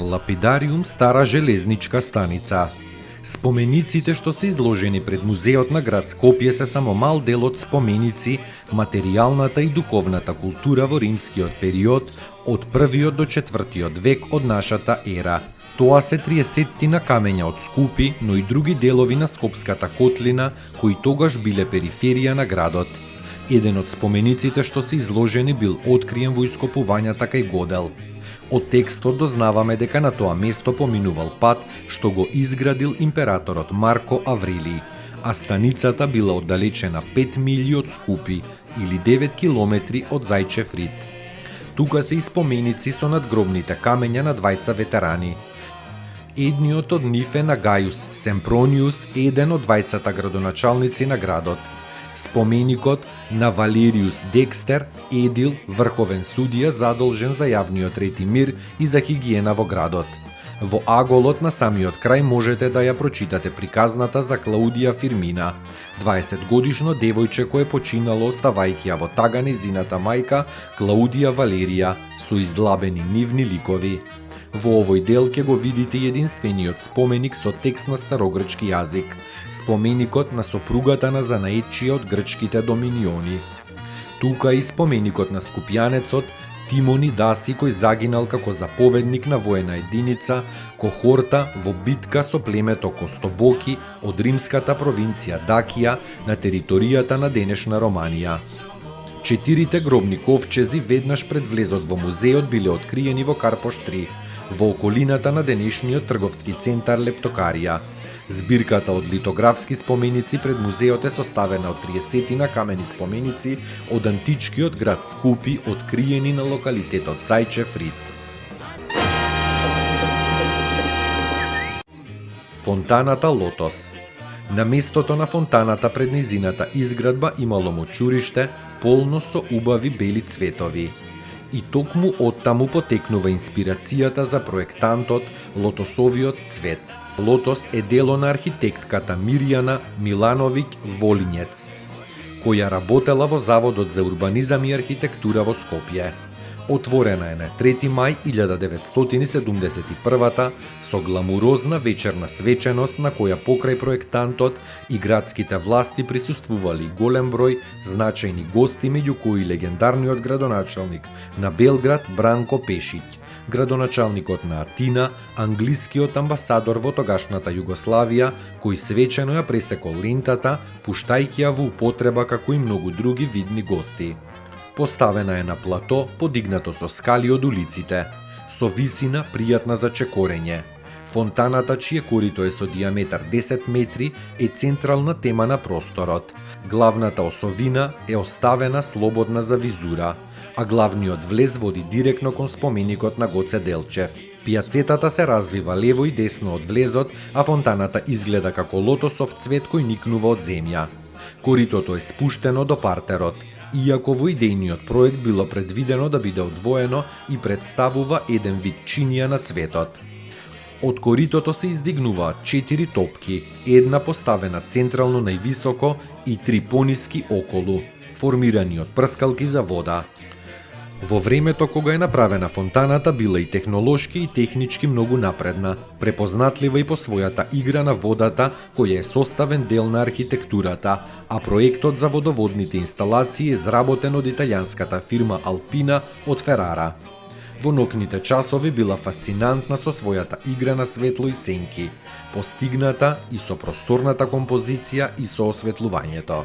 Лапидариум Стара железничка станица. Спомениците што се изложени пред музеот на град Скопје се само мал дел од споменици, материјалната и духовната култура во римскиот период од 1 до 4 век од нашата ера. Тоа се 30 камења од Скупи, но и други делови на Скопската котлина, кои тогаш биле периферија на градот. Еден од спомениците што се изложени бил откриен во ископувањата кај Годел. Од текстот дознаваме дека на тоа место поминувал пат што го изградил императорот Марко Аврелий, а станицата била оддалечена 5 милји од Скупи или 9 километри од Зајчев Рид. Тука се и споменици со надгробните камења на двајца ветерани. Едниот од нив е на Гајус Семпрониус, еден од двајцата градоначалници на градот. Споменикот на Валериус Декстер, едил врховен судија задолжен за јавниот ред и мир и за хигиена во градот. Во аголот на самиот крај можете да ја прочитате приказната за Клаудија Фирмина, 20-годишно девојче кое починало оставајќи ја во тага незината мајка Клаудија Валерија со издлабени нивни ликови. Во овој дел ќе го видите единствениот споменик со текст на старогрчки јазик, споменикот на сопругата на занаетчија од грчките доминиони. Тука и споменикот на скупјанецот Тимони Даси кој загинал како заповедник на воена единица Кохорта во битка со племето Костобоки од римската провинција Дакија на територијата на денешна Романија. 4 гробни ковчези веднаш пред влезот во музеот биле откриени во Карпош 3, во околината на денешниот трговски центар Лептокарија. Збирката од литографски споменици пред музеот е составена од 30 камени споменици од античкиот град Скупи, откриени на локалитетот Зајчев Рид. Фонтаната Лотос. На местото на фонтаната пред низината изградба имало мочуриште полно со убави бели цветови. И токму оттаму потекнува инспирацијата за проектантот Лотосовиот цвет. Лотос е дело на архитектката Мирјана Милановиќ Волињец, која работела во Заводот за урбанизам и архитектура во Скопје. Отворена е на 3 мај 1971 со гламурозна вечерна свеченост на која покрај проектантот и градските власти присуствували голем број значајни гости, меѓу кои легендарниот градоначалник на Белград Бранко Пешиќ, градоначалникот на Атина, англискиот амбасадор во тогашната Југославија, кој свечено ја пресекол лентата, пуштајќи ја во употреба како и многу други видни гости. Поставена е на плато, подигнато со скали од улиците, со висина пријатна за чекорење. Фонтаната, чие корито е со диаметар 10 метри, е централна тема на просторот. Главната осовина е оставена слободна за визура, а главниот влез води директно кон споменикот на Гоце Делчев. Пијацетата се развива лево и десно од влезот, а фонтаната изгледа како лотосов цвет кој никнува од земја. Коритото е спуштено до партерот, иако во идејниот проект било предвидено да биде одвоено и представува еден вид чинија на цветот. Од коритото се издигнуваат 4 топки, една поставена централно највисоко и 3 пониски околу, формирани од прскалки за вода. Во времето кога е направена фонтаната била и технолошки и технички многу напредна, препознатлива и по својата игра на водата, која е составен дел на архитектурата, а проектот за водоводните инсталации е изработен од италијанската фирма Алпина од Ферара. Во ноќните часови била фасцинантна со својата игра на светло и сенки, постигната и со просторната композиција и со осветлувањето.